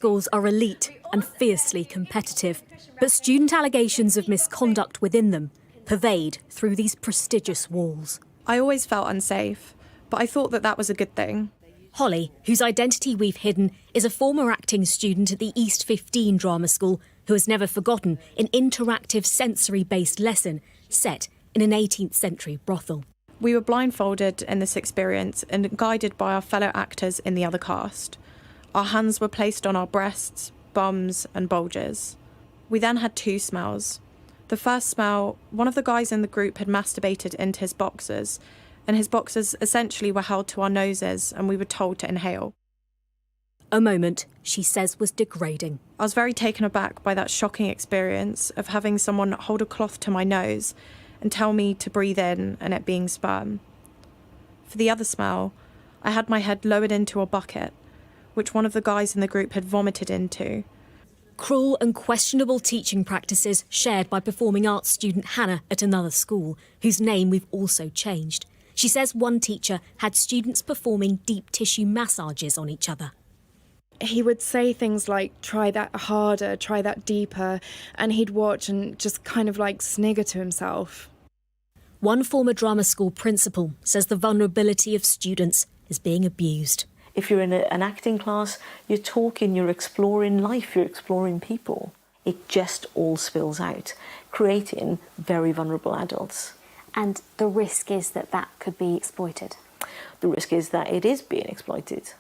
Schools are elite and fiercely competitive, but student allegations of misconduct within them pervade through these prestigious walls. I always felt unsafe, but I thought that was a good thing. Holly, whose identity we've hidden, is a former acting student at the East 15 Drama School who has never forgotten an interactive sensory-based lesson set in an 18th century brothel. We were blindfolded in this experience and guided by our fellow actors in the other cast. Our hands were placed on our breasts, bums and bulges. We then had two smells. The first smell, one of the guys in the group had masturbated into his boxers, and his boxers essentially were held to our noses and we were told to inhale. A moment, she says, was degrading. I was very taken aback by that shocking experience of having someone hold a cloth to my nose and tell me to breathe in and it being sperm. For the other smell, I had my head lowered into a bucket, which one of the guys in the group had vomited into. Cruel and questionable teaching practices shared by performing arts student Hannah at another school, whose name we've also changed. She says one teacher had students performing deep tissue massages on each other. He would say things like, try that harder, try that deeper, and he'd watch and just kind of like snigger to himself. One former drama school principal says the vulnerability of students is being abused. If you're in an acting class, you're talking, you're exploring life, you're exploring people. It just all spills out, creating very vulnerable adults. And the risk is that that could be exploited? The risk is that it is being exploited.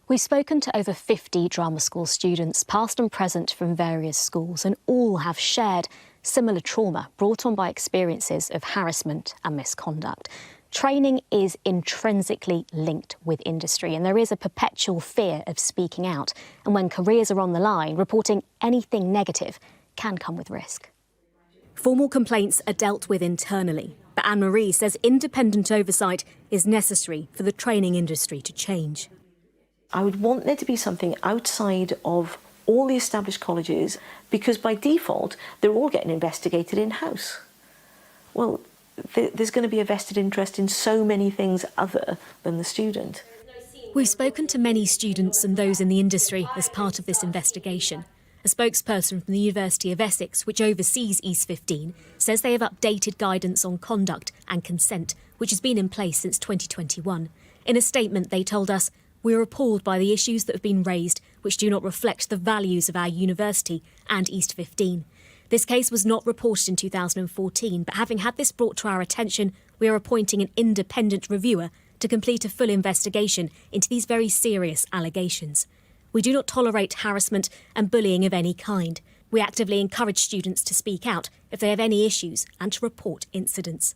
We've spoken to over 50 drama school students, past and present, from various schools, and all have shared similar trauma brought on by experiences of harassment and misconduct. Training is intrinsically linked with industry, and there is a perpetual fear of speaking out. And when careers are on the line, reporting anything negative can come with risk. Formal complaints are dealt with internally, but Anne-Marie says independent oversight is necessary for the training industry to change. I would want there to be something outside of all the established colleges, because by default, they're all getting investigated in-house. Well, there's going to be a vested interest in so many things other than the student. We've spoken to many students and those in the industry as part of this investigation. A spokesperson from the University of Essex, which oversees East 15, says they have updated guidance on conduct and consent, which has been in place since 2021. In a statement, they told us, "We are appalled by the issues that have been raised, which do not reflect the values of our university and East 15. This case was not reported in 2014, but having had this brought to our attention, we are appointing an independent reviewer to complete a full investigation into these very serious allegations. We do not tolerate harassment and bullying of any kind. We actively encourage students to speak out if they have any issues and to report incidents.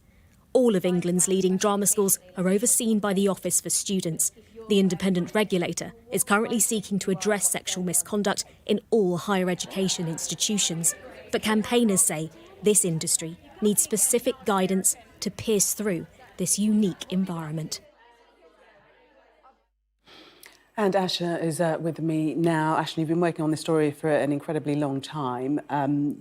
All of England's leading drama schools are overseen by the Office for Students. The independent regulator is currently seeking to address sexual misconduct in all higher education institutions. But campaigners say this industry needs specific guidance to pierce through this unique environment." And Asha is with me now. Asha, you've been working on this story for an incredibly long time.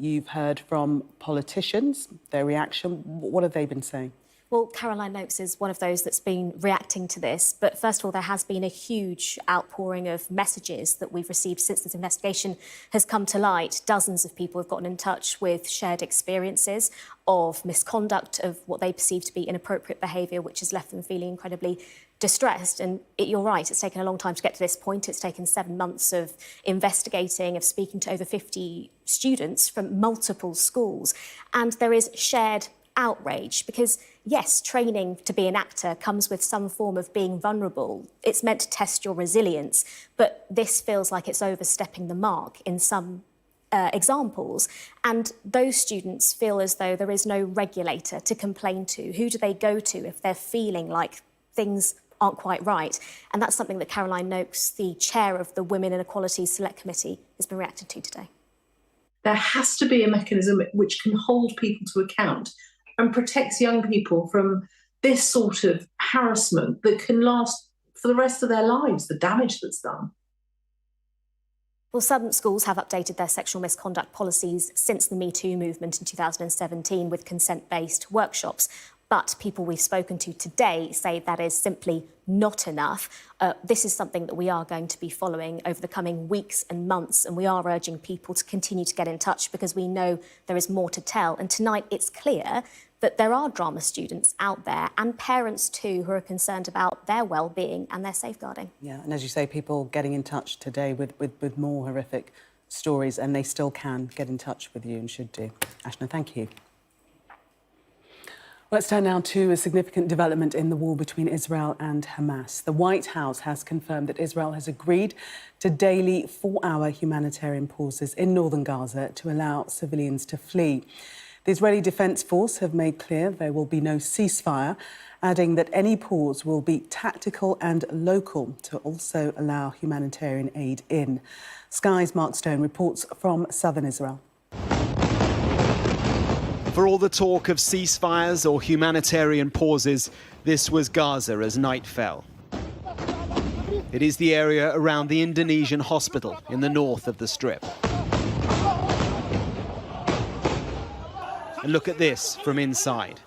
You've heard from politicians, their reaction. What have they been saying? Well, Caroline Noakes is one of those that's been reacting to this. But first of all, there has been a huge outpouring of messages that we've received since this investigation has come to light. Dozens of people have gotten in touch with shared experiences of misconduct, of what they perceive to be inappropriate behaviour, which has left them feeling incredibly distressed. And you're right, it's taken a long time to get to this point. It's taken 7 months of investigating, of speaking to over 50 students from multiple schools. And there is shared outrage because, yes, training to be an actor comes with some form of being vulnerable. It's meant to test your resilience, but this feels like it's overstepping the mark in some examples. And those students feel as though there is no regulator to complain to. Who do they go to if they're feeling like things aren't quite right? And that's something that Caroline Noakes, the chair of the Women and Equality Select Committee, has been reacting to today. There has to be a mechanism which can hold people to account and protects young people from this sort of harassment that can last for the rest of their lives, the damage that's done. Well, some schools have updated their sexual misconduct policies since the Me Too movement in 2017 with consent-based workshops. But people we've spoken to today say that is simply not enough. This is something that we are going to be following over the coming weeks and months, and we are urging people to continue to get in touch because we know there is more to tell. And tonight it's clear that there are drama students out there and parents too who are concerned about their well-being and their safeguarding. Yeah, and as you say, people getting in touch today with more horrific stories, and they still can get in touch with you and should do. Ashna, thank you. Let's turn now to a significant development in the war between Israel and Hamas. The White House has confirmed that Israel has agreed to daily 4-hour humanitarian pauses in northern Gaza to allow civilians to flee. The Israeli Defense Force have made clear there will be no ceasefire, adding that any pause will be tactical and local to also allow humanitarian aid in. Sky's Mark Stone reports from southern Israel. For all the talk of ceasefires or humanitarian pauses, this was Gaza as night fell. It is the area around the Indonesian hospital in the north of the Strip. And look at this from inside.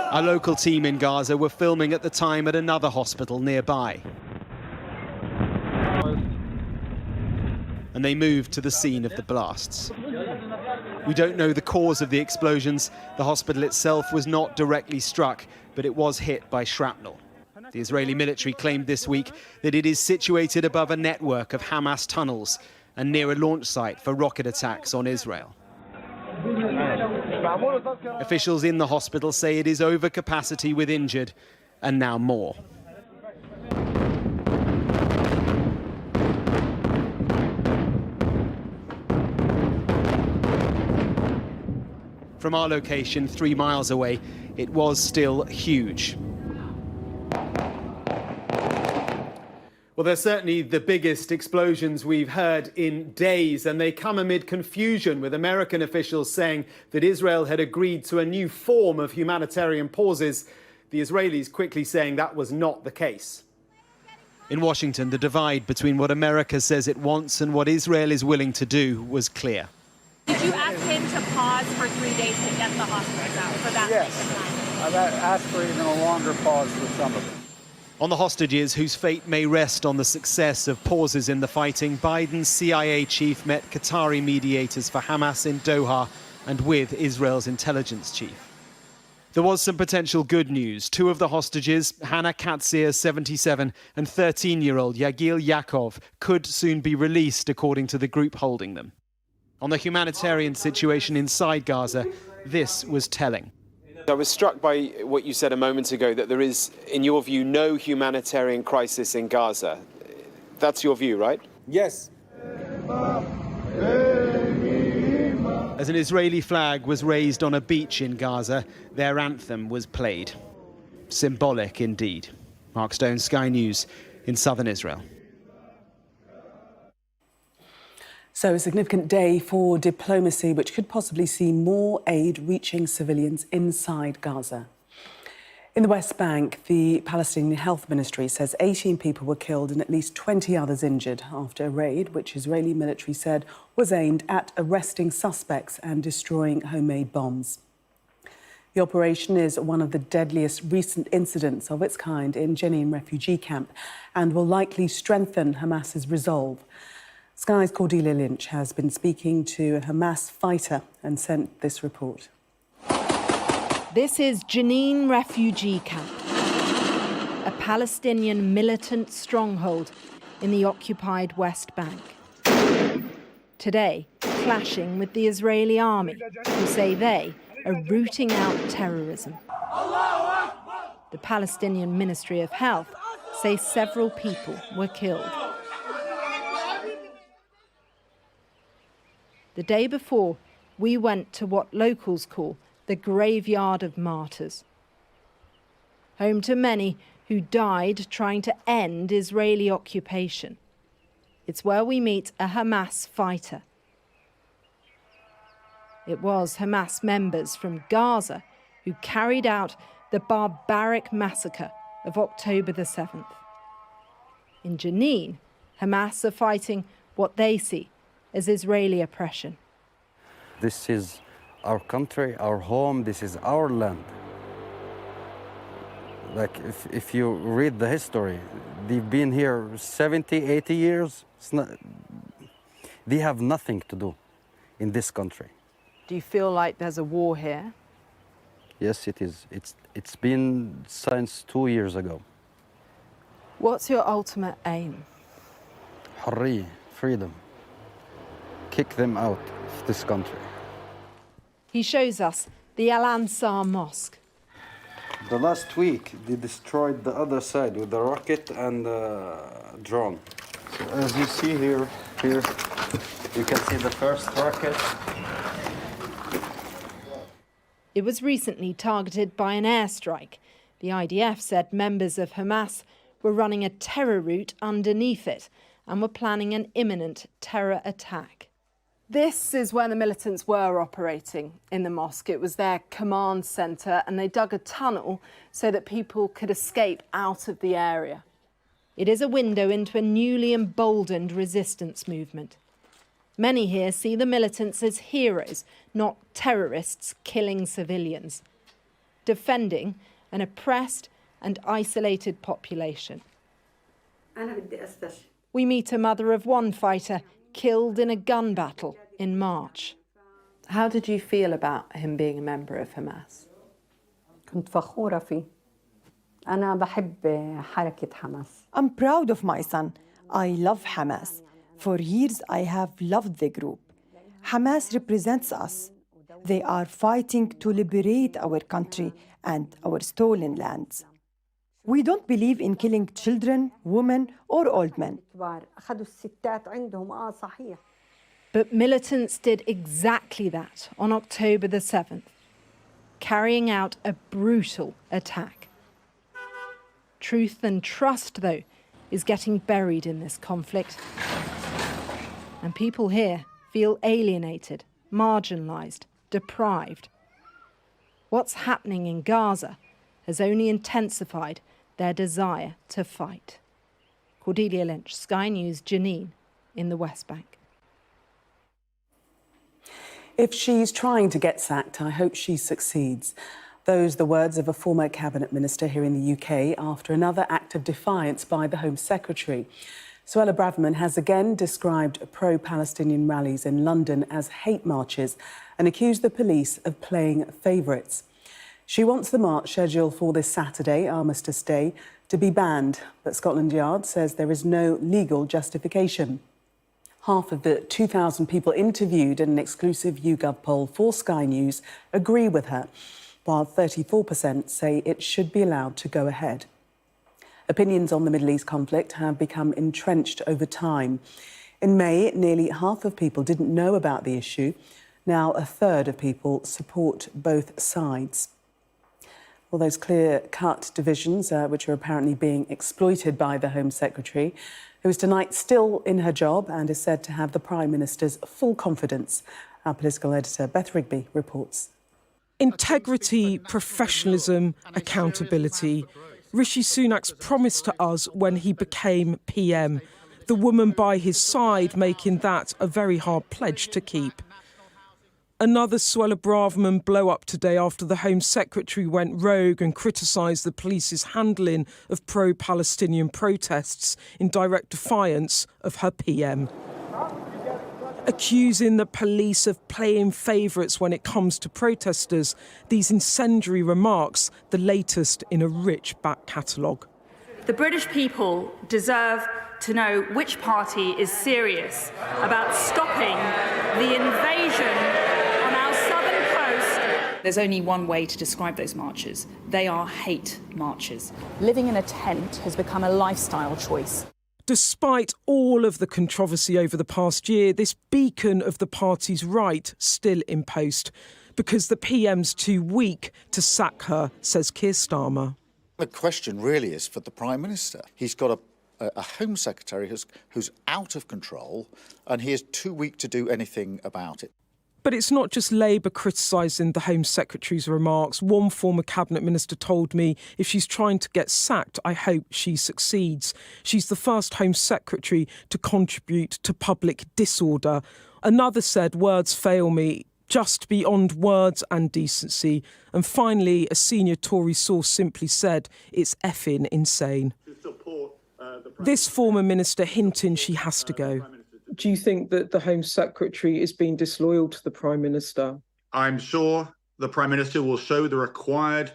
Our local team in Gaza were filming at the time at another hospital nearby. And they moved to the scene of the blasts. We don't know the cause of the explosions. The hospital itself was not directly struck, but it was hit by shrapnel. The Israeli military claimed this week that it is situated above a network of Hamas tunnels and near a launch site for rocket attacks on Israel. Officials in the hospital say it is over capacity with injured and now more. From our location 3 miles away, it was still huge. Well, they're certainly the biggest explosions we've heard in days, and they come amid confusion, with American officials saying that Israel had agreed to a new form of humanitarian pauses. The Israelis quickly saying that was not the case. In Washington, the divide between what America says it wants and what Israel is willing to do was clear. Did you ask him to pause for 3 days to get the hostages out for that length of time? I've asked for even a longer pause for some of them. On the hostages, whose fate may rest on the success of pauses in the fighting, Biden's CIA chief met Qatari mediators for Hamas in Doha and with Israel's intelligence chief. There was some potential good news. 2 of the hostages, Hannah Katzir, 77, and 13-year-old Yagil Yaakov, could soon be released, according to the group holding them. On the humanitarian situation inside Gaza, this was telling. I was struck by what you said a moment ago, that there is, in your view, no humanitarian crisis in Gaza. That's your view, right? Yes. As an Israeli flag was raised on a beach in Gaza, their anthem was played. Symbolic indeed. Mark Stone, Sky News in southern Israel. So a significant day for diplomacy, which could possibly see more aid reaching civilians inside Gaza. In the West Bank, the Palestinian Health Ministry says 18 people were killed and at least 20 others injured after a raid, which Israeli military said was aimed at arresting suspects and destroying homemade bombs. The operation is one of the deadliest recent incidents of its kind in Jenin refugee camp and will likely strengthen Hamas's resolve. Sky's Cordelia Lynch has been speaking to a Hamas fighter and sent this report. This is Jenin refugee camp, a Palestinian militant stronghold in the occupied West Bank. Today, clashing with the Israeli army, who say they are rooting out terrorism. The Palestinian Ministry of Health say several people were killed. The day before, we went to what locals call the graveyard of martyrs, home to many who died trying to end Israeli occupation. It's where we meet a Hamas fighter. It was Hamas members from Gaza who carried out the barbaric massacre of October the 7th. In Jenin, Hamas are fighting what they see as Israeli oppression. This is our country, our home, this is our land. Like, if you read the history, they've been here 70, 80 years. They have nothing to do in this country. Do you feel like there's a war here? Yes, it is. It's been since 2 years ago. What's your ultimate aim? Hurriya, freedom. Kick them out of this country. He shows us the Al-Ansar Mosque. The last week, they destroyed the other side with a rocket and drone. So as you see here, you can see the first rocket. It was recently targeted by an airstrike. The IDF said members of Hamas were running a terror route underneath it and were planning an imminent terror attack. This is where the militants were operating in the mosque. It was their command centre, and they dug a tunnel so that people could escape out of the area. It is a window into a newly emboldened resistance movement. Many here see the militants as heroes, not terrorists killing civilians, defending an oppressed and isolated population. We meet a mother of one fighter killed in a gun battle in March. How did you feel about him being a member of Hamas? كنت فخورة فيه. أنا بحب حركة حماس. I'm proud of my son. I love Hamas. For years I have loved the group. Hamas represents us. They are fighting to liberate our country and our stolen lands. We don't believe in killing children, women, or old men. But militants did exactly that on October the 7th, carrying out a brutal attack. Truth and trust, though, is getting buried in this conflict. And people here feel alienated, marginalised, deprived. What's happening in Gaza has only intensified their desire to fight. Cordelia Lynch, Sky News, Jenin, in the West Bank. If she's trying to get sacked, I hope she succeeds. Those are the words of a former cabinet minister here in the UK after another act of defiance by the Home Secretary. Suella Braverman has again described pro-Palestinian rallies in London as hate marches and accused the police of playing favourites. She wants the march scheduled for this Saturday, Armistice Day, to be banned, but Scotland Yard says there is no legal justification. Half of the 2,000 people interviewed in an exclusive YouGov poll for Sky News agree with her, while 34% say it should be allowed to go ahead. Opinions on the Middle East conflict have become entrenched over time. In May, nearly half of people didn't know about the issue. Now, a third of people support both sides. Well, those clear-cut divisions, which are apparently being exploited by the Home Secretary, who is tonight still in her job and is said to have the Prime Minister's full confidence. Our political editor, Beth Rigby, reports. Integrity, professionalism, accountability. Rishi Sunak's promise to us when he became PM. The woman by his side making that a very hard pledge to keep. Another Suella Braverman blow-up today after the Home Secretary went rogue and criticised the police's handling of pro-Palestinian protests in direct defiance of her PM. Accusing the police of playing favourites when it comes to protesters, these incendiary remarks, the latest in a rich back catalogue. The British people deserve to know which party is serious about stopping the invasion on our southern coast. There's only one way to describe those marches. They are hate marches. Living in a tent has become a lifestyle choice. Despite all of the controversy over the past year, this beacon of the party's right still in post because the PM's too weak to sack her, says Keir Starmer. The question really is for the Prime Minister. He's got a Home Secretary who's out of control and he is too weak to do anything about it. But it's not just Labour criticising the Home Secretary's remarks. One former Cabinet Minister told me if she's trying to get sacked, I hope she succeeds. She's the first Home Secretary to contribute to public disorder. Another said, words fail me, just beyond words and decency. And finally, a senior Tory source simply said, it's effing insane. This former minister hinting she has to go. Do you think that the Home Secretary is being disloyal to the Prime Minister? I'm sure the Prime Minister will show the required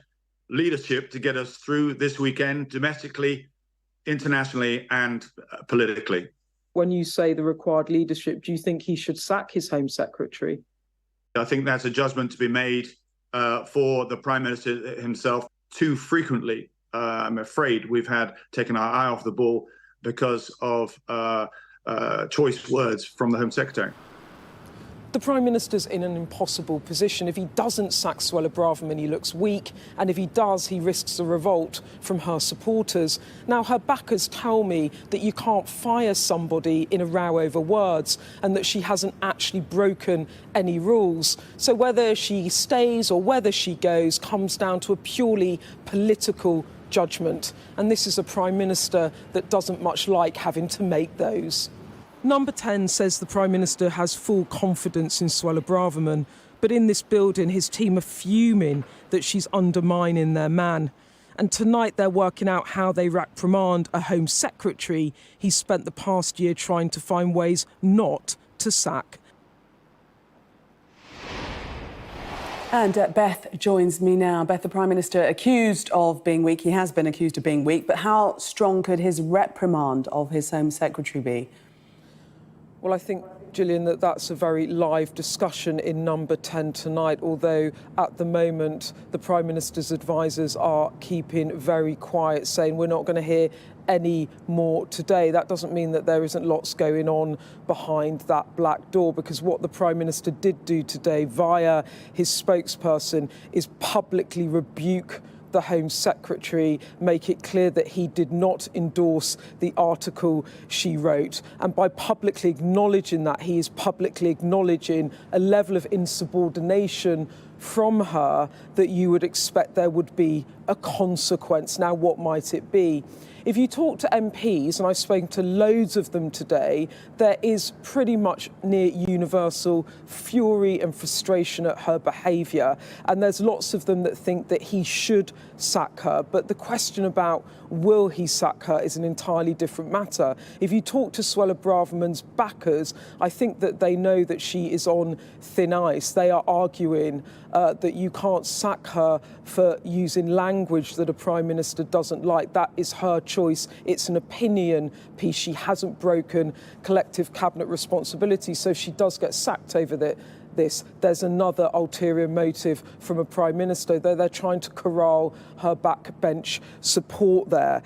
leadership to get us through this weekend, domestically, internationally and politically. When you say the required leadership, do you think he should sack his Home Secretary? I think that's a judgment to be made for the Prime Minister himself. Too frequently, I'm afraid we've taken our eye off the ball because of choice words from the Home Secretary. The Prime Minister's in an impossible position. If he doesn't sack Suella Braverman, he looks weak, and if he does, he risks a revolt from her supporters. Now, her backers tell me that you can't fire somebody in a row over words and that she hasn't actually broken any rules. So whether she stays or whether she goes comes down to a purely political judgment. And this is a Prime Minister that doesn't much like having to make those. Number 10 says the Prime Minister has full confidence in Suella Braverman, but in this building his team are fuming that she's undermining their man. And tonight they're working out how they reprimand a Home Secretary he's spent the past year trying to find ways not to sack. And Beth joins me now. Beth, the Prime Minister accused of being weak. He has been accused of being weak, but how strong could his reprimand of his Home Secretary be? Well, I think, Gillian, that's a very live discussion in number 10 tonight, although at the moment the Prime Minister's advisers are keeping very quiet, saying we're not going to hear any more today. That doesn't mean that there isn't lots going on behind that black door, because what the Prime Minister did do today via his spokesperson is publicly rebuke the Home Secretary, make it clear that he did not endorse the article she wrote. And by publicly acknowledging that, he is publicly acknowledging a level of insubordination from her that you would expect there would be a consequence. Now, what might it be? If you talk to MPs, and I've spoken to loads of them today, there is pretty much near universal fury and frustration at her behaviour. And there's lots of them that think that he should sack her. But the question about will he sack her is an entirely different matter. If you talk to Suella Braverman's backers, I think that they know that she is on thin ice. They are arguing that you can't sack her for using language that a Prime Minister doesn't like. That is her choice. It's an opinion piece. She hasn't broken collective cabinet responsibility, so she does get sacked over this. There's another ulterior motive from a Prime Minister. They're trying to corral her backbench support there.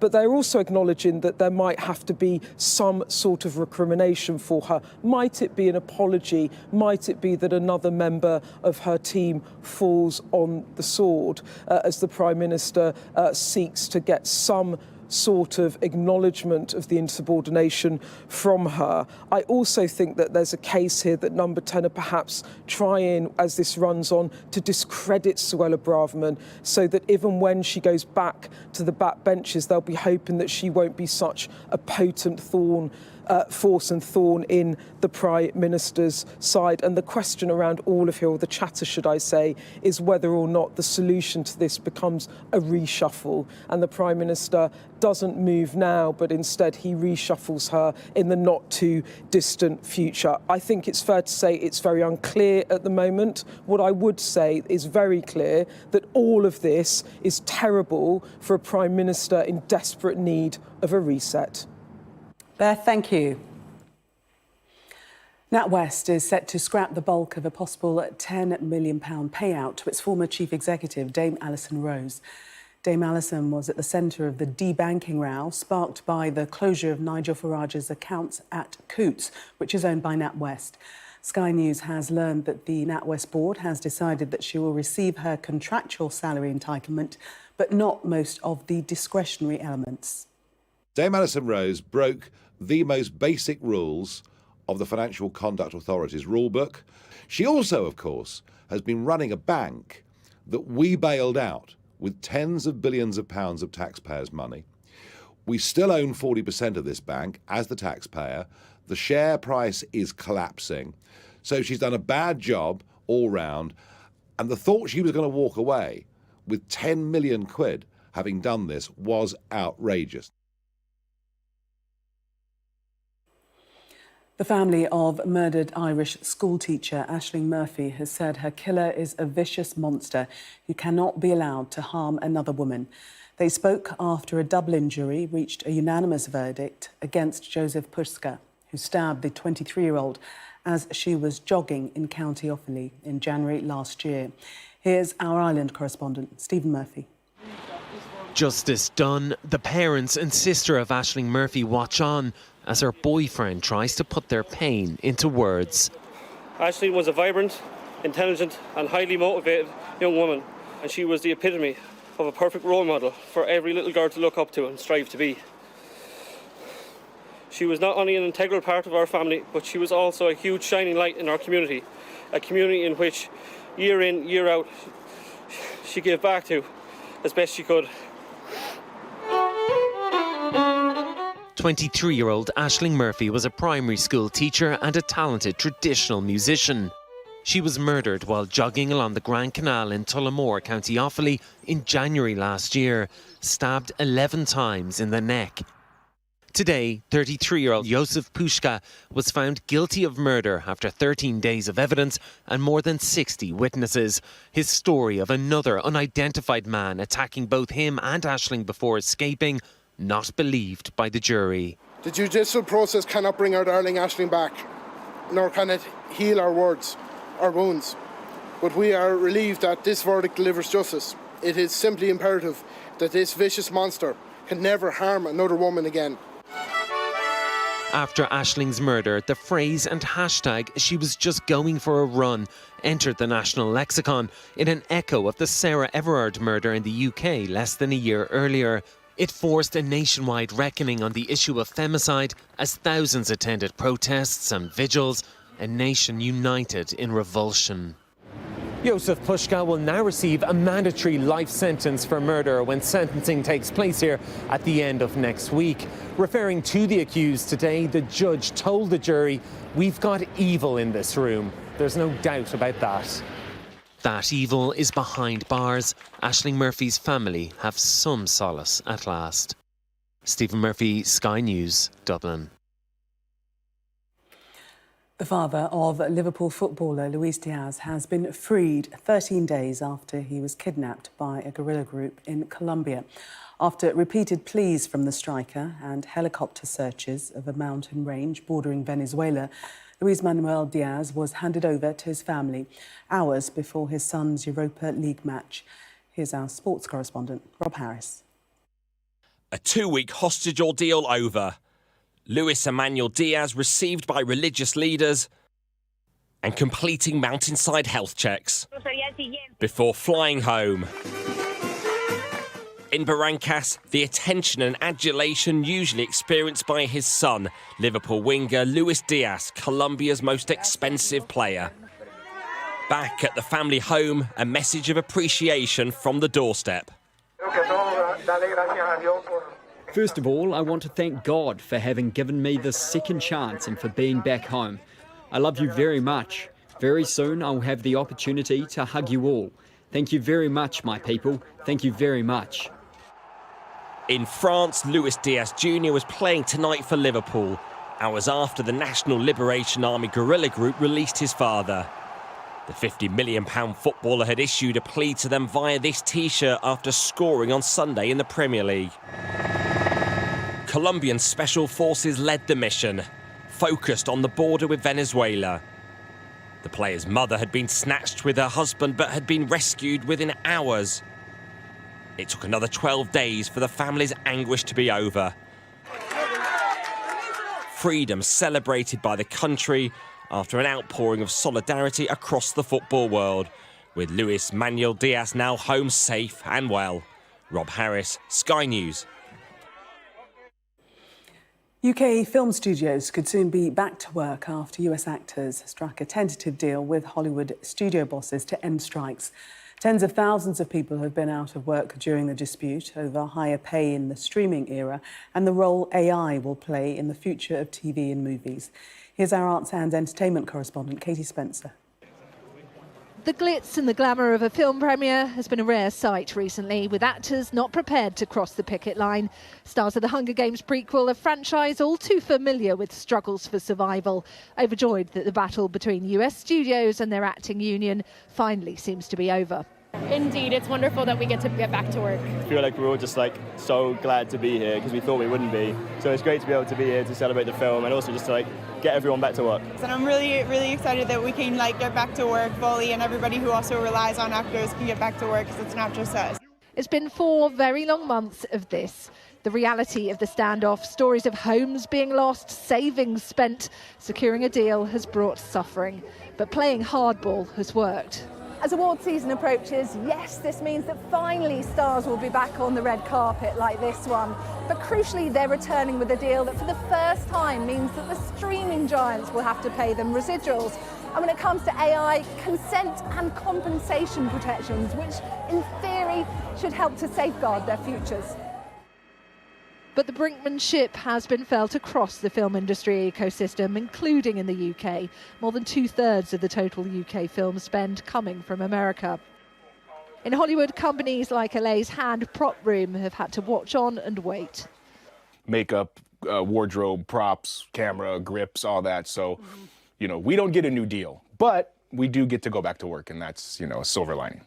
But they're also acknowledging that there might have to be some sort of recrimination for her. Might it be an apology? Might it be that another member of her team falls on the sword as the Prime Minister seeks to get some sort of acknowledgement of the insubordination from her? I also think that there's a case here that number 10 are perhaps trying, as this runs on, to discredit Suella Braverman so that even when she goes back to the backbenches, they'll be hoping that she won't be such a potent force and thorn in the Prime Minister's side. And the question around all of here, or the chatter, should I say, is whether or not the solution to this becomes a reshuffle and the Prime Minister doesn't move now, but instead he reshuffles her in the not too distant future. I think it's fair to say it's very unclear at the moment. What I would say is very clear that all of this is terrible for a Prime Minister in desperate need of a reset. Beth, thank you. NatWest is set to scrap the bulk of a possible £10 million payout to its former chief executive, Dame Alison Rose. Dame Alison was at the centre of the debanking row sparked by the closure of Nigel Farage's accounts at Coutts, which is owned by NatWest. Sky News has learned that the NatWest board has decided that she will receive her contractual salary entitlement, but not most of the discretionary elements. Dame Alison Rose broke the most basic rules of the Financial Conduct Authority's rulebook. She also, of course, has been running a bank that we bailed out with tens of billions of pounds of taxpayers' money. We still own 40% of this bank as the taxpayer. The share price is collapsing. So she's done a bad job all round. And the thought she was going to walk away with 10 million quid having done this was outrageous. The family of murdered Irish schoolteacher Ashling Murphy has said her killer is a vicious monster who cannot be allowed to harm another woman. They spoke after a Dublin jury reached a unanimous verdict against Joseph Puska, who stabbed the 23-year-old as she was jogging in County Offaly in January last year. Here's our Ireland correspondent, Stephen Murphy. Justice done. The parents and sister of Ashling Murphy watch on as her boyfriend tries to put their pain into words. Ashling was a vibrant, intelligent and highly motivated young woman, and she was the epitome of a perfect role model for every little girl to look up to and strive to be. She was not only an integral part of our family, but she was also a huge shining light in our community, a community in which year in, year out, she gave back to as best she could. 23-year-old Ashling Murphy was a primary school teacher and a talented traditional musician. She was murdered while jogging along the Grand Canal in Tullamore, County Offaly, in January last year, stabbed 11 times in the neck. Today, 33-year-old Joseph Puska was found guilty of murder after 13 days of evidence and more than 60 witnesses. His story of another unidentified man attacking both him and Ashling before escaping, not believed by the jury. The judicial process cannot bring our darling Ashling back, nor can it heal our wounds. But we are relieved that this verdict delivers justice. It is simply imperative that this vicious monster can never harm another woman again. After Ashling's murder, the phrase and hashtag "she was just going for a run" entered the national lexicon in an echo of the Sarah Everard murder in the UK less than a year earlier. It forced a nationwide reckoning on the issue of femicide as thousands attended protests and vigils, a nation united in revulsion. Joseph Puska will now receive a mandatory life sentence for murder when sentencing takes place here at the end of next week. Referring to the accused today, the judge told the jury, "We've got evil in this room. There's no doubt about that." That evil is behind bars. Ashling Murphy's family have some solace at last. Stephen Murphy, Sky News, Dublin. The father of Liverpool footballer Luis Diaz has been freed 13 days after he was kidnapped by a guerrilla group in Colombia. After repeated pleas from the striker and helicopter searches of a mountain range bordering Venezuela, Luis Manuel Diaz was handed over to his family hours before his son's Europa League match. Here's our sports correspondent, Rob Harris. A 2-week hostage ordeal over. Luis Emmanuel Diaz received by religious leaders and completing mountainside health checks before flying home. In Barrancas, the attention and adulation usually experienced by his son, Liverpool winger Luis Diaz, Colombia's most expensive player. Back at the family home, a message of appreciation from the doorstep. First of all, I want to thank God for having given me this second chance and for being back home. I love you very much. Very soon I'll have the opportunity to hug you all. Thank you very much, my people. Thank you very much. In France, Luis Diaz Jr. was playing tonight for Liverpool, hours after the National Liberation Army guerrilla group released his father. The £50 million footballer had issued a plea to them via this T-shirt after scoring on Sunday in the Premier League. Colombian special forces led the mission, focused on the border with Venezuela. The player's mother had been snatched with her husband but had been rescued within hours. It took another 12 days for the family's anguish to be over. Freedom celebrated by the country after an outpouring of solidarity across the football world, with Luis Manuel Diaz now home safe and well. Rob Harris, Sky News. UK film studios could soon be back to work after US actors struck a tentative deal with Hollywood studio bosses to end strikes. Tens of thousands of people have been out of work during the dispute over higher pay in the streaming era and the role AI will play in the future of TV and movies. Here's our arts and entertainment correspondent, Katie Spencer. The glitz and the glamour of a film premiere has been a rare sight recently, with actors not prepared to cross the picket line. Stars of the Hunger Games prequel, a franchise all too familiar with struggles for survival, overjoyed that the battle between US studios and their acting union finally seems to be over. Indeed, it's wonderful that we get to get back to work. I feel like we're all just so glad to be here because we thought we wouldn't be. So it's great to be able to be here to celebrate the film and also just to get everyone back to work. And I'm really, really excited that we can get back to work fully, and everybody who also relies on actors can get back to work because it's not just us. It's been 4 very long months of this. The reality of the standoff, stories of homes being lost, savings spent, securing a deal has brought suffering. But playing hardball has worked. As award season approaches, yes, this means that finally stars will be back on the red carpet like this one. But crucially, they're returning with a deal that for the first time means that the streaming giants will have to pay them residuals. And when it comes to AI, consent and compensation protections, which in theory should help to safeguard their futures. But the brinkmanship has been felt across the film industry ecosystem, including in the UK. More than 2/3 of the total UK film spend coming from America. In Hollywood, companies like LA's Hand Prop Room have had to watch on and wait. Makeup, wardrobe, props, camera, grips, all that. So, we don't get a new deal, but we do get to go back to work, and that's, a silver lining.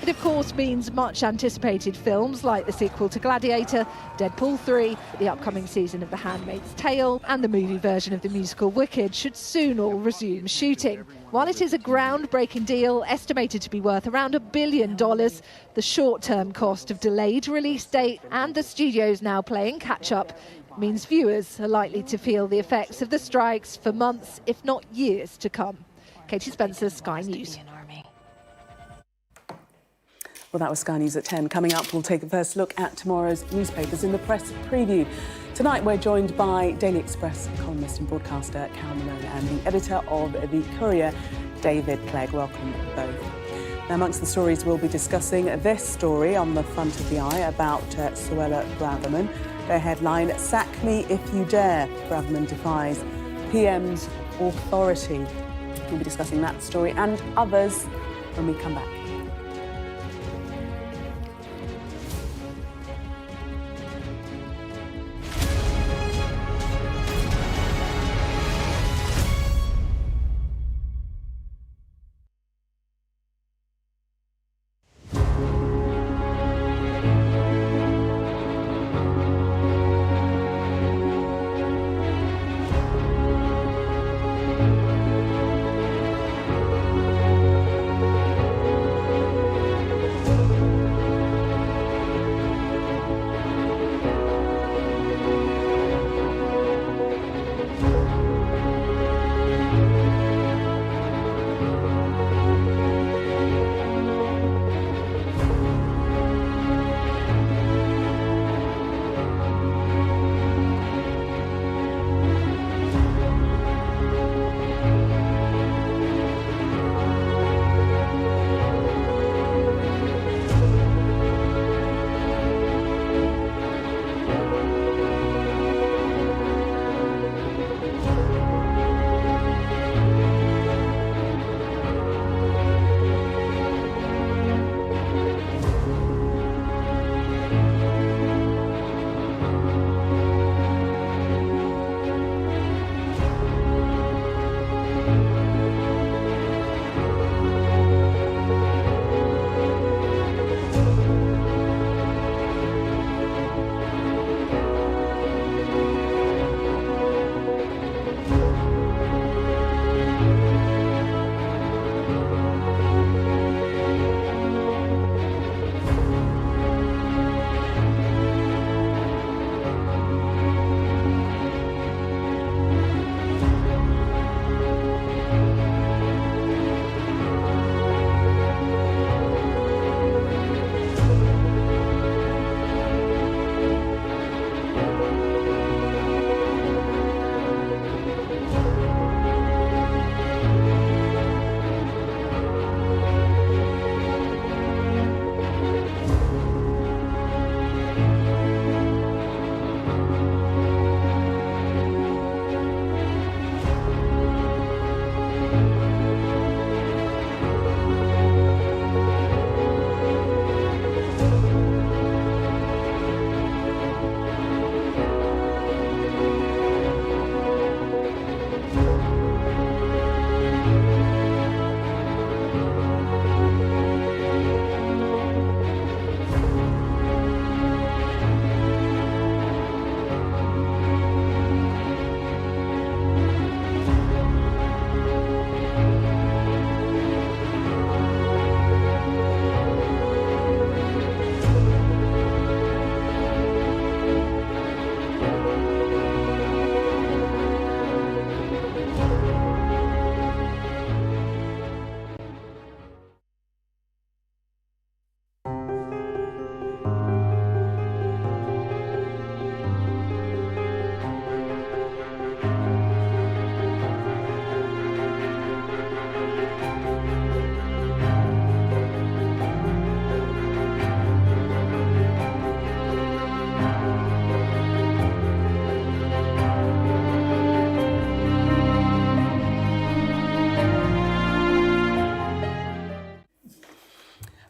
It, of course, means much anticipated films like the sequel to Gladiator, Deadpool 3, the upcoming season of The Handmaid's Tale, and the movie version of the musical Wicked should soon all resume shooting. While it is a groundbreaking deal, estimated to be worth around $1 billion, the short-term cost of delayed release date and the studios now playing catch-up means viewers are likely to feel the effects of the strikes for months, if not years, to come. Katie Spencer, Sky News. Well, that was Sky News at 10. Coming up, we'll take a first look at tomorrow's newspapers in the press preview. Tonight, we're joined by Daily Express columnist and broadcaster Carol Malone and the editor of The Courier, David Clegg. Welcome both. Now, amongst the stories, we'll be discussing this story on the front of the Eye about Suella Braverman. Their headline, "Sack me if you dare. Braverman defies PM's authority." We'll be discussing that story and others when we come back.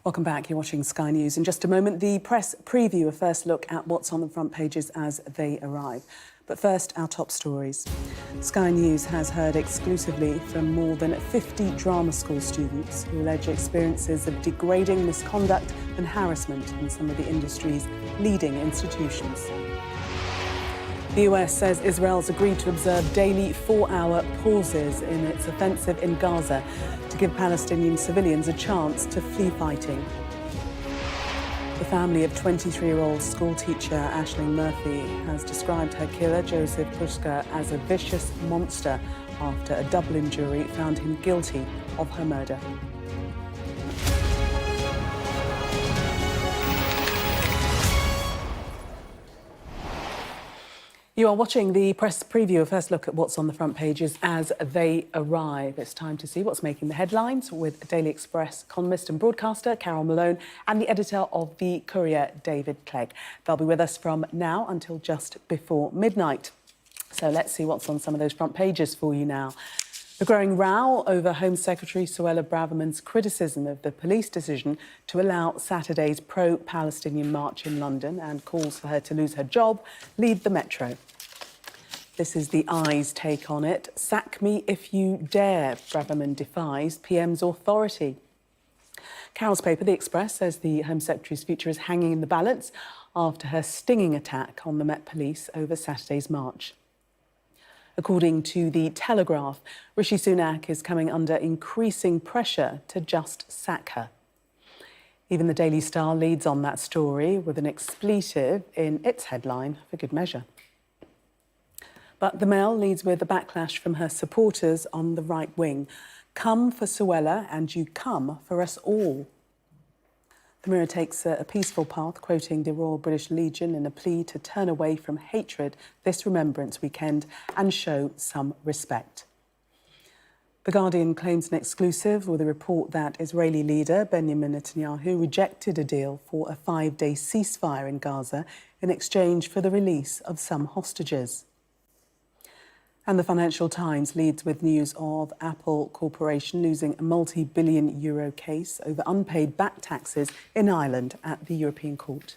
Welcome back. You're watching Sky News. In just a moment, the press preview, a first look at what's on the front pages as they arrive. But first, our top stories. Sky News has heard exclusively from more than 50 drama school students who allege experiences of degrading misconduct and harassment in some of the industry's leading institutions. The US says Israel's agreed to observe daily 4-hour pauses in its offensive in Gaza to give Palestinian civilians a chance to flee fighting. The family of 23-year-old schoolteacher Ashling Murphy has described her killer, Joseph Pushka, as a vicious monster after a Dublin jury found him guilty of her murder. You are watching the press preview, a first look at what's on the front pages as they arrive. It's time to see what's making the headlines with Daily Express columnist and broadcaster Carol Malone and the editor of The Courier, David Clegg. They'll be with us from now until just before midnight. So let's see what's on some of those front pages for you now. The growing row over Home Secretary Suella Braverman's criticism of the police decision to allow Saturday's pro-Palestinian march in London and calls for her to lose her job lead the Metro. This is the Eye's take on it. Sack me if you dare, Braverman defies PM's authority. Carol's paper, The Express, says the Home Secretary's future is hanging in the balance after her stinging attack on the Met Police over Saturday's march. According to The Telegraph, Rishi Sunak is coming under increasing pressure to just sack her. Even the Daily Star leads on that story with an expletive in its headline for good measure. But the Mail leads with a backlash from her supporters on the right wing. Come for Suella and you come for us all. The Mirror takes a peaceful path, quoting the Royal British Legion in a plea to turn away from hatred this Remembrance Weekend and show some respect. The Guardian claims an exclusive with a report that Israeli leader Benjamin Netanyahu rejected a deal for a 5-day ceasefire in Gaza in exchange for the release of some hostages. And the Financial Times leads with news of Apple Corporation losing a multi-billion euro case over unpaid back taxes in Ireland at the European Court.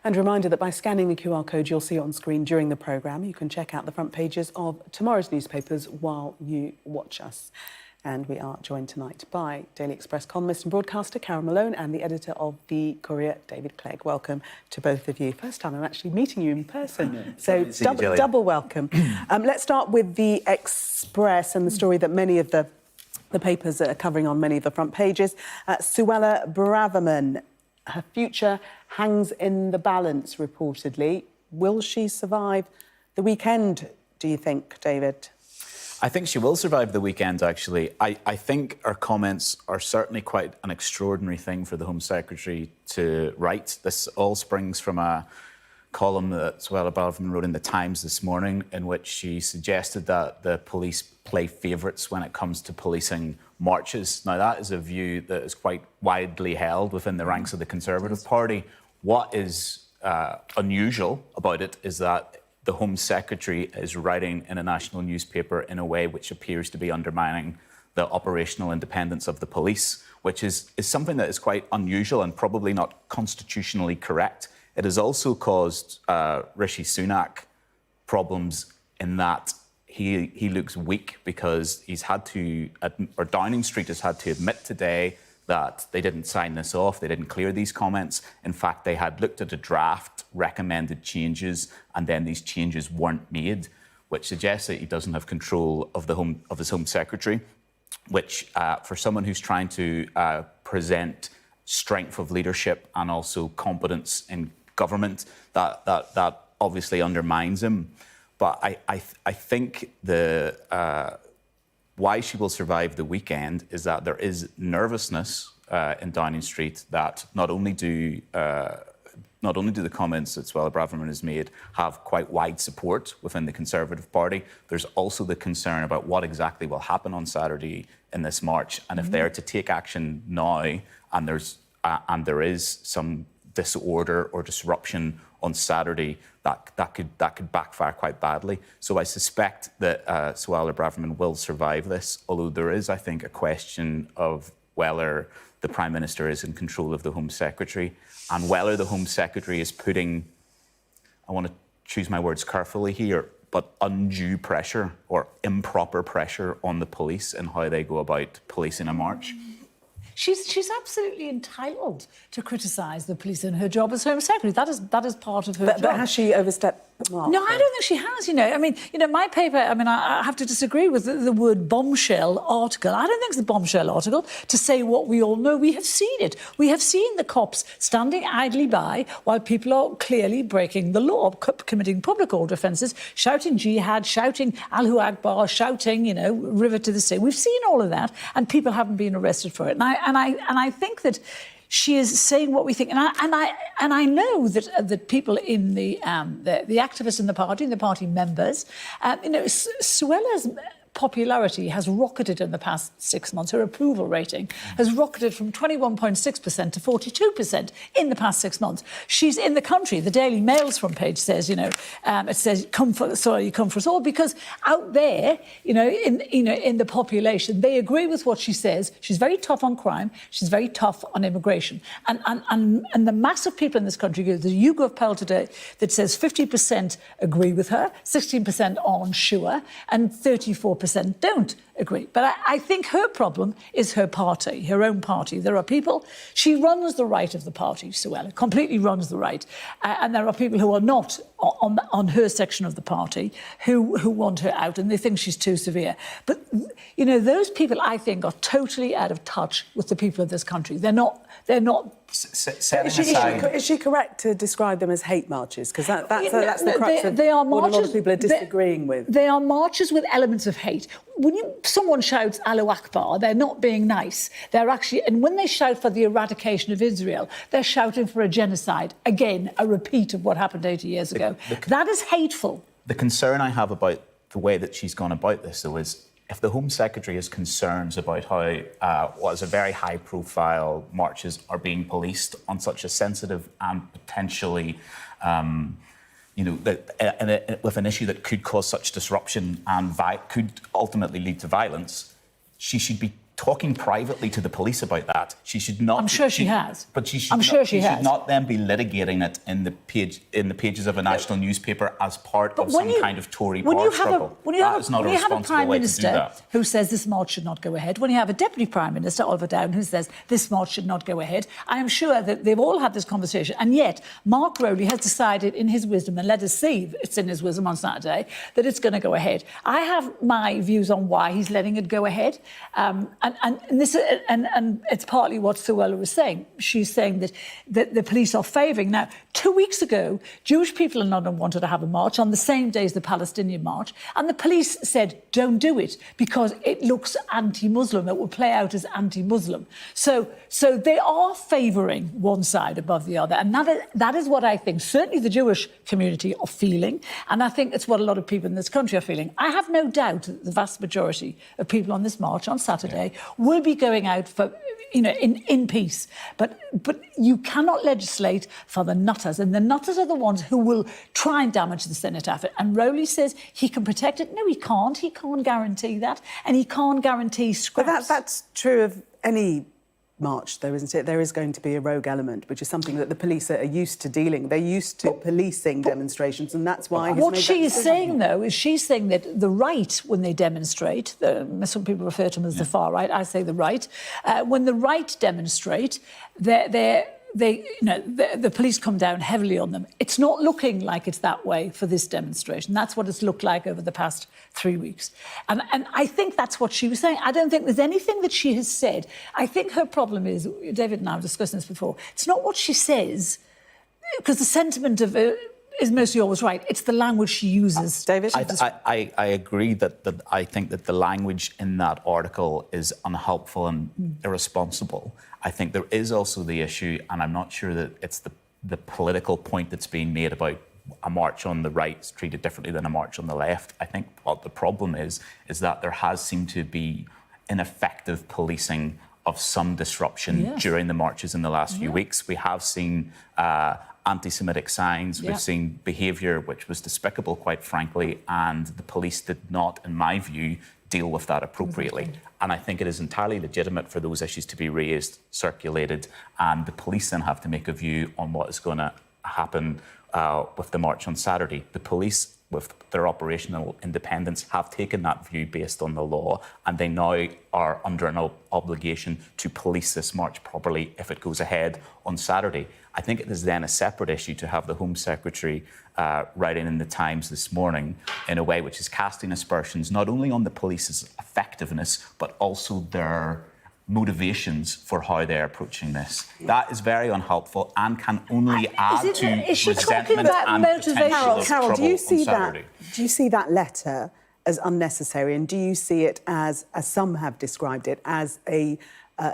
And a reminder that by scanning the QR code you'll see on screen during the programme, you can check out the front pages of tomorrow's newspapers while you watch us. And we are joined tonight by Daily Express columnist and broadcaster Carol Malone and the editor of The Courier, David Clegg. Welcome to both of you. First time I'm actually meeting you in person, so double welcome. Let's start with The Express and the story that many of the papers are covering on many of the front pages. Suella Braverman, her future hangs in the balance, reportedly. Will she survive the weekend, do you think, David? I think she will survive the weekend, actually. I think her comments are certainly quite an extraordinary thing for the Home Secretary to write. This all springs from a column that Suella Braverman wrote in The Times this morning, in which she suggested that the police play favourites when it comes to policing marches. Now, that is a view that is quite widely held within the ranks of the Conservative Party. What is unusual about it is that the Home Secretary is writing in a national newspaper in a way which appears to be undermining the operational independence of the police, which is something that is quite unusual and probably not constitutionally correct. It has also caused Rishi Sunak problems in that he looks weak because he's had to, or Downing Street has had to admit today that they didn't sign this off, they didn't clear these comments. In fact, they had looked at a draft, recommended changes, and then these changes weren't made, which suggests that he doesn't have control of his Home Secretary, which for someone who's trying to present strength of leadership and also competence in government, that obviously undermines him. But I think why she will survive the weekend is that there is nervousness in Downing Street that not only do the comments that Suella Braverman has made have quite wide support within the Conservative Party, there's also the concern about what exactly will happen on Saturday in this march. And if they're to take action now and there is some disorder or disruption on Saturday, that could backfire quite badly. So I suspect that Suella Braverman will survive this, although there is, I think, a question of whether the Prime Minister is in control of the Home Secretary, and whether the Home Secretary is putting, I want to choose my words carefully here, but undue pressure or improper pressure on the police and how they go about policing a march. She's absolutely entitled to criticise the police in her job as Home Secretary. That is part of her job. But has she overstepped the mark? No, I don't think she has, you know. I mean, my paper, I have to disagree with the word bombshell article. I don't think it's a bombshell article to say what we all know. We have seen it. We have seen the cops standing idly by while people are clearly breaking the law, committing public order offences, shouting jihad, shouting Allahu Akbar, shouting, river to the sea. We've seen all of that, and people haven't been arrested for it. And I think that she is saying what we think, and I know that people in the activists in the party and the party members, Suella's popularity has rocketed in the past 6 months. Her approval rating has rocketed from 21.6% to 42% in the past 6 months. She's in the country. The Daily Mail's front page says, it says, come for us all, because out there, in the population, they agree with what she says. She's very tough on crime. She's very tough on immigration. And the mass of people in this country, there's a YouGov poll today that says 50% agree with her, 16% are unsure, and 34% don't agree. But I think her problem is her party, her own party. There are people, she runs the right of the party, Suella, completely runs the right. And there are people who are not on her section of the party who want her out, and they think she's too severe. But, those people, I think, are totally out of touch with the people of this country. They're not. Is she correct to describe them as hate marches? Because that's the crux of what a lot of people are disagreeing with. They are marches with elements of hate. When someone shouts Allahu Akbar, they're not being nice. They're actually, and when they shout for the eradication of Israel, they're shouting for a genocide. Again, a repeat of what happened 80 years ago. That is hateful. The concern I have about the way that she's gone about this, though, is if the Home Secretary has concerns about how what is a very high-profile marches are being policed on such a sensitive and potentially, with an issue that could cause such disruption and could ultimately lead to violence, she should be talking privately to the police about that. She should not. I'm sure she has. But she should not then be litigating it in the pages of a national newspaper as part of some kind of Tory power struggle. When you have a Prime Minister who says this march should not go ahead, when you have a Deputy Prime Minister, Oliver Dowden, who says this march should not go ahead, I am sure that they've all had this conversation, and yet Mark Rowley has decided in his wisdom, and let us see, it's in his wisdom on Saturday, that it's going to go ahead. I have my views on why he's letting it go ahead. And it's partly what Suella was saying. She's saying that the police are favouring. Now, 2 weeks ago, Jewish people in London wanted to have a march on the same day as the Palestinian march, and the police said, don't do it, because it looks anti-Muslim. It will play out as anti-Muslim. So they are favouring one side above the other, and that is what I think certainly the Jewish community are feeling, and I think it's what a lot of people in this country are feeling. I have no doubt that the vast majority of people on this march on Saturday will be going out for, in peace. But you cannot legislate for the nutters, and the nutters are the ones who will try and damage the Senate effort. And Rowley says he can protect it. No, he can't. He can't guarantee that, and he can't guarantee scraps. But that's true of any march, though, isn't it? There is going to be a rogue element, which is something that the police are used to dealing. They're used to policing demonstrations, and that's why. What she is saying, though, is she's saying that the right, when they demonstrate, some people refer to them as the far right. I say the right. When the right demonstrate, the police come down heavily on them. It's not looking like it's that way for this demonstration. That's what it's looked like over the past 3 weeks. And I think that's what she was saying. I don't think there's anything that she has said. I think her problem is, David and I have discussed this before, it's not what she says, because the sentiment of is mostly always right. It's the language she uses. David? I agree that I think that the language in that article is unhelpful and irresponsible. I think there is also the issue, and I'm not sure that it's the political point that's being made about a march on the right is treated differently than a march on the left. I think what the problem is that there has seemed to be ineffective policing of some disruption during the marches in the last few weeks. We have seen anti-Semitic signs. We've seen behaviour which was despicable, quite frankly, and the police did not, in my view, deal with that appropriately. Exactly. And I think it is entirely legitimate for those issues to be raised, circulated, and the police then have to make a view on what is going to happen with the march on Saturday. The police, with their operational independence, have taken that view based on the law, and they now are under an obligation to police this march properly if it goes ahead on Saturday. I think it is then a separate issue to have the Home Secretary writing in the Times this morning in a way which is casting aspersions not only on the police's effectiveness, but also their motivations for how they're approaching this. That is very unhelpful and can only add to is she talking resentment about and motivation? potential Carol, trouble do you see on Saturday. do you see that letter as unnecessary, and do you see it as some have described it, as a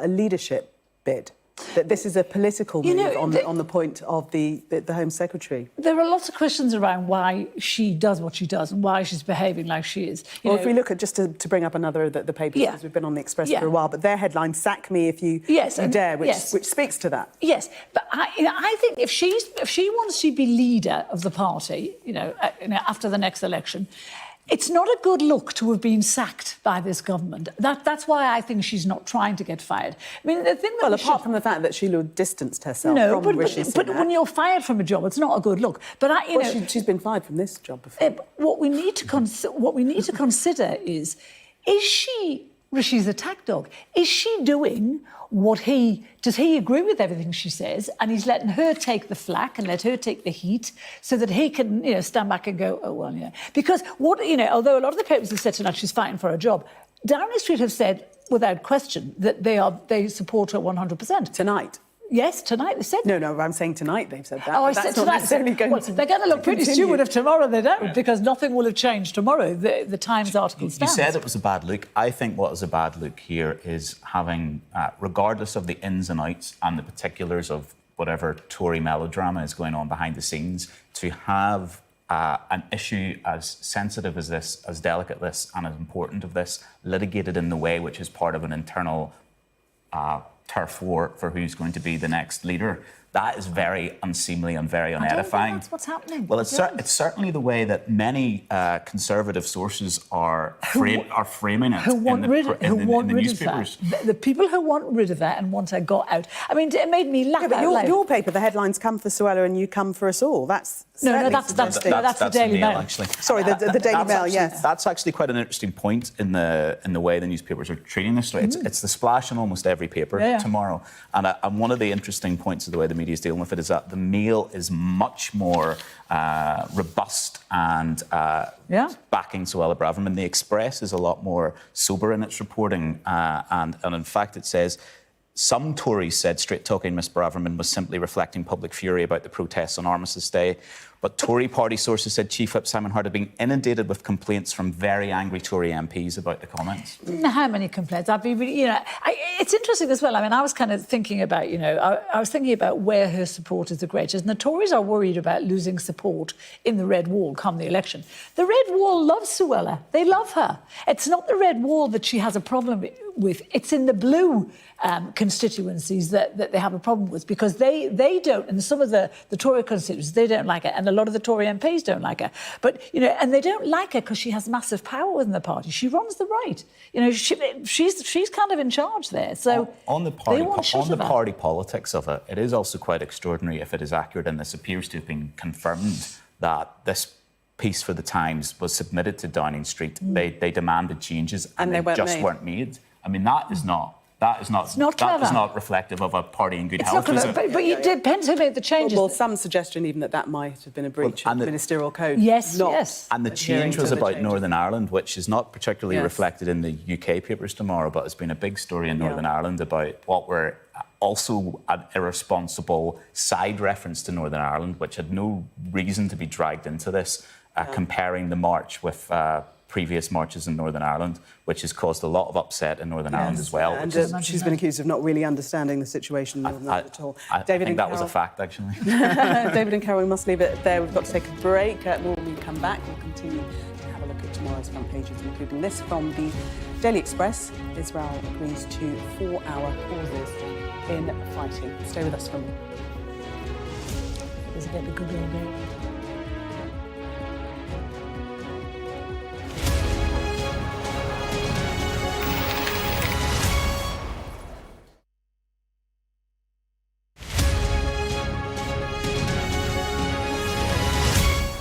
leadership bid? That this is a political move on the point of the Home Secretary? There are lots of questions around why she does what she does and why she's behaving like she is. Well, if we look at, just to bring up another, the papers, because we've been on the Express for a while, but their headline, "Sack me if you dare," which speaks to that. Yes, but I think if she wants to be leader of the party, after the next election, it's not a good look to have been sacked by this government. That's why I think she's not trying to get fired. I mean, the thing that apart from the fact that she distanced herself from Rishi Sunak. But when you're fired from a job, it's not a good look. But she's been fired from this job before. What we need to consider is she Rishi's attack dog? Is she doing does he agree with everything she says, and he's letting her take the flak and let her take the heat so that he can, stand back and go, oh, well, yeah. Because although a lot of the papers have said tonight she's fighting for a job, Downing Street have said, without question, that they support her 100%. Tonight? Yes, tonight they said. No, I'm saying tonight they've said that. Oh, I that's said not tonight. They're going to look pretty stupid if tomorrow they don't, because nothing will have changed tomorrow. The Times article stands. You said it was a bad look. I think what is a bad look here is having, regardless of the ins and outs and the particulars of whatever Tory melodrama is going on behind the scenes, to have an issue as sensitive as this, as delicate this, and as important as this, litigated in the way which is part of an internal turf war for who's going to be the next leader. That is very unseemly and very unedifying. That's what's happening. Well, it's certainly the way that many conservative sources are framing it who want rid of newspapers. The people who want rid of that and want her got out. I mean, it made me laugh. Yeah, but your paper, the headlines "Come for Suella and you come for us all." That's that's the Daily Mail. Actually, sorry, the Daily Mail. Yes, that's actually quite an interesting point in the way the newspapers are treating this. It's the splash in almost every paper tomorrow, and one of the interesting points of the way the media is dealing with it is that the Mail is much more robust and backing Suella Braverman. The Express is a lot more sober in its reporting, and in fact it says some Tories said straight-talking Miss Braverman was simply reflecting public fury about the protests on Armistice Day. But Tory party sources said Chief Whip Simon Hart had been inundated with complaints from very angry Tory MPs about the comments. How many complaints? I'd be really, it's interesting as well. I mean, I was kind of thinking about, I was thinking about where her support is the greatest. And the Tories are worried about losing support in the Red Wall come the election. The Red Wall loves Suella. They love her. It's not the Red Wall that she has a problem with. It's in the blue constituencies that they have a problem with, because they don't, and some of the Tory constituencies, they don't like her, and a lot of the Tory MPs don't like her. But, and they don't like her because she has massive power within the party. She runs the right. She's kind of in charge there. So on the party politics of it, it is also quite extraordinary, if it is accurate, and this appears to have been confirmed, that this piece for the Times was submitted to Downing Street. They demanded changes and they just weren't made. I mean, that is not reflective of a party in good health. But it depends who made the changes. Well, some suggestion even that might have been a breach of the ministerial code. Yes. And the change was about Northern Ireland, which is not particularly reflected in the UK papers tomorrow, but has been a big story in Northern Ireland about what were also an irresponsible side reference to Northern Ireland, which had no reason to be dragged into this, comparing the march with previous marches in Northern Ireland, which has caused a lot of upset in Northern Ireland as well. And she's been accused of not really understanding the situation in Northern Ireland at all. I think that was a fact, actually. David and Carol, we must leave it there. We've got to take a break. When we come back, we'll continue to have a look at tomorrow's front pages, including this from the Daily Express. Israel agrees to 4-hour pauses in fighting. Stay with us for a minute. Does it get the good old day?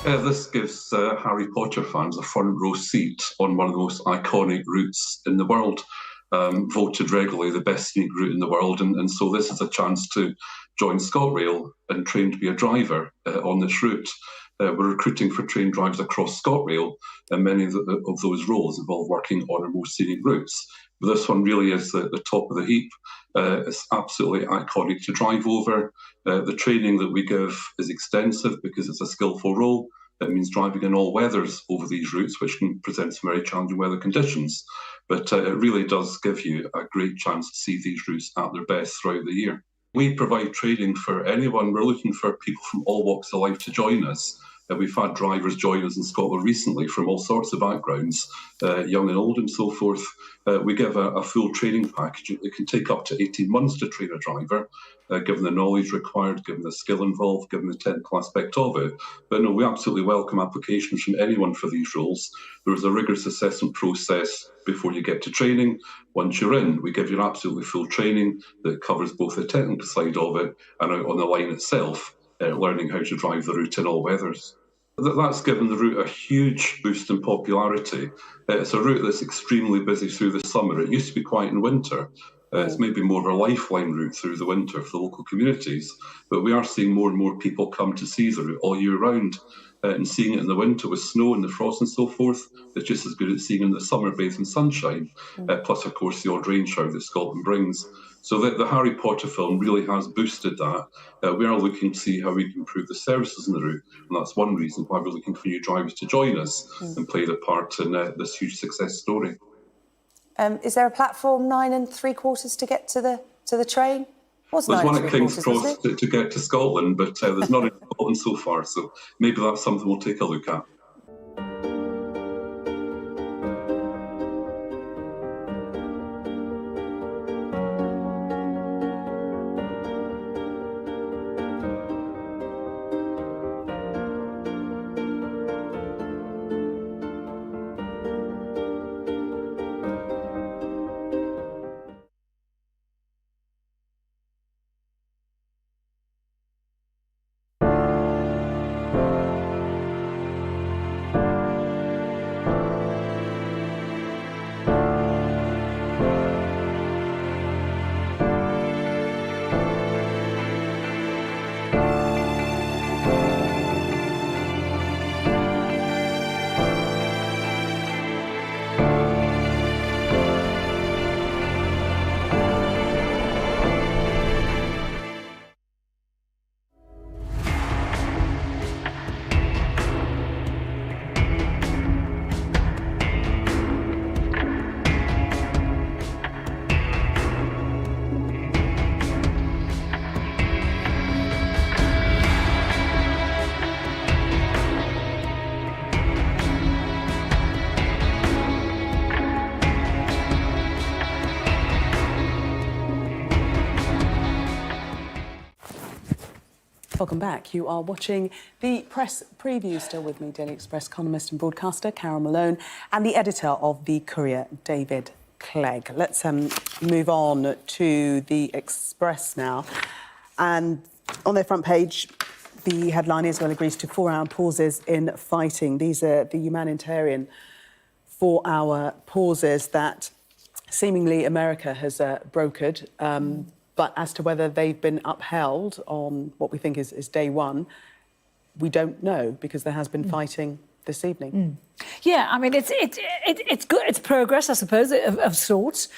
This gives Harry Potter fans a front row seat on one of the most iconic routes in the world, voted regularly the best scenic route in the world. And so this is a chance to join ScotRail and train to be a driver on this route. We're recruiting for train drivers across ScotRail, and many of those roles involve working on our most scenic routes. But this one really is the top of the heap. It's absolutely iconic to drive over. The training that we give is extensive because it's a skillful role. It means driving in all weathers over these routes, which can present some very challenging weather conditions. But it really does give you a great chance to see these routes at their best throughout the year. We provide training for anyone. We're looking for people from all walks of life to join us. We've had drivers join us in Scotland recently from all sorts of backgrounds, young and old and so forth. We give a full training package. It can take up to 18 months to train a driver, given the knowledge required, given the skill involved, given the technical aspect of it. But no, we absolutely welcome applications from anyone for these roles. There is a rigorous assessment process before you get to training. Once you're in, we give you absolutely full training that covers both the technical side of it and out on the line itself, learning how to drive the route in all weathers. That's given the route a huge boost in popularity. It's a route that's extremely busy through the summer. It used to be quiet in winter. It's maybe more of a lifeline route through the winter for the local communities. But we are seeing more and more people come to see the route all year round. And seeing it in the winter with snow and the frost and so forth, it's just as good as seeing it in the summer bathed in sunshine. Plus, of course, the odd rain shower that Scotland brings. So the Harry Potter film really has boosted that. We are looking to see how we can improve the services on the route. And that's one reason why we're looking for new drivers to join us and play their part in this huge success story. Is there a platform 9 3/4 to get to the train? There's one at King's Cross to get to Scotland, but there's not in Scotland so far, so maybe that's something we'll take a look at. Welcome back. You are watching the press preview. Still with me, Daily Express columnist and broadcaster Carol Malone and the editor of The Courier, David Clegg. Let's move on to The Express now. And on their front page, the headline, Israel agrees to 4-hour pauses in fighting. These are the humanitarian 4-hour pauses that seemingly America has brokered. But as to whether they've been upheld on what we think is day one, we don't know, because there has been fighting this evening. Yeah, I mean, it's good. It's progress, I suppose, of sorts.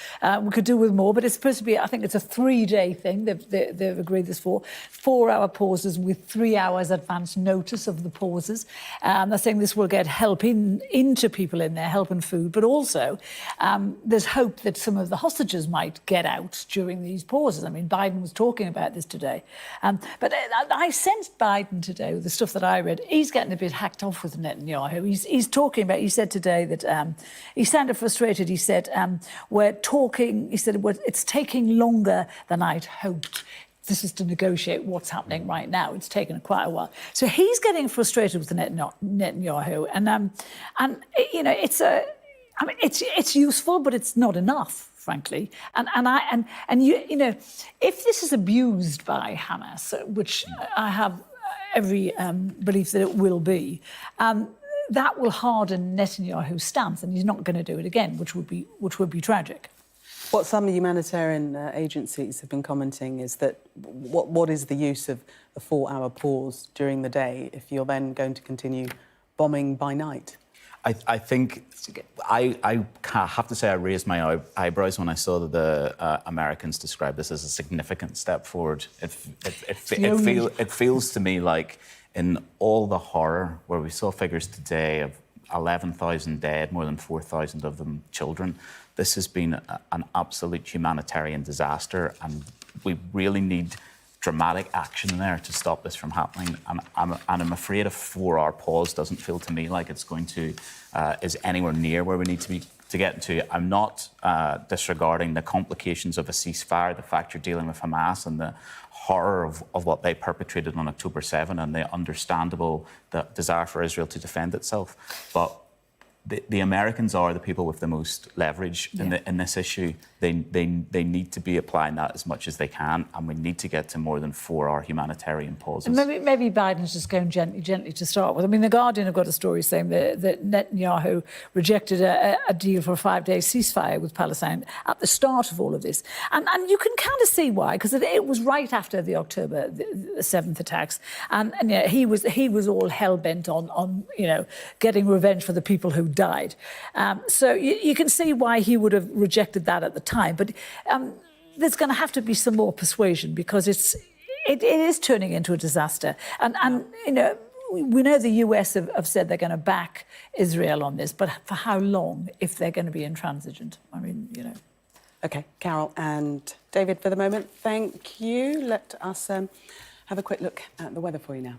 We could do with more, but it's supposed to be, I think it's a 3-day thing. They've agreed this for 4-hour pauses with 3 hours advance notice of the pauses. They're saying this will get help into people in there, help and food, but also there's hope that some of the hostages might get out during these pauses. I mean, Biden was talking about this today. But I sensed Biden today, with the stuff that I read, he's getting a bit hacked off with Netanyahu. He's talking about, he said today that he sounded frustrated. He said, we're talking, he said, it's taking longer than I'd hoped. This is to negotiate what's happening right now. It's taken quite a while. So he's getting frustrated with Netanyahu. And you know, it's useful, but it's not enough, frankly. And you know, if this is abused by Hamas, which I have every belief that it will be, that will harden Netanyahu's stance, and he's not going to do it again, which would be tragic. What some humanitarian agencies have been commenting is that what is the use of a 4-hour pause during the day if you're then going to continue bombing by night? I think I have to say I raised my eyebrows when I saw that the Americans described this as a significant step forward. It feels to me like in all the horror, where we saw figures today of 11,000 dead, more than 4,000 of them children, this has been an absolute humanitarian disaster, and we really need dramatic action there to stop this from happening. And I'm afraid a 4-hour pause doesn't feel to me like it's going to is anywhere near where we need to get to. I'm not disregarding the complications of a ceasefire, the fact you're dealing with Hamas and the horror of what they perpetrated on October 7 and the understandable desire for Israel to defend itself. But the Americans are the people with the most leverage in this issue. They need to be applying that as much as they can, and we need to get to more than 4-hour humanitarian pauses. Maybe Biden's just going gently to start with. I mean, The Guardian have got a story saying that Netanyahu rejected a deal for a 5-day ceasefire with Palestine at the start of all of this. And you can kind of see why, because it was right after the October the 7th attacks. And he was all hell-bent on getting revenge for the people who died. So you can see why he would have rejected that at the time. But there's going to have to be some more persuasion, because it is turning into a disaster. And we know the US have said they're going to back Israel on this, but for how long if they're going to be intransigent? I mean, OK, Carol and David, for the moment, thank you. Let us have a quick look at the weather for you now.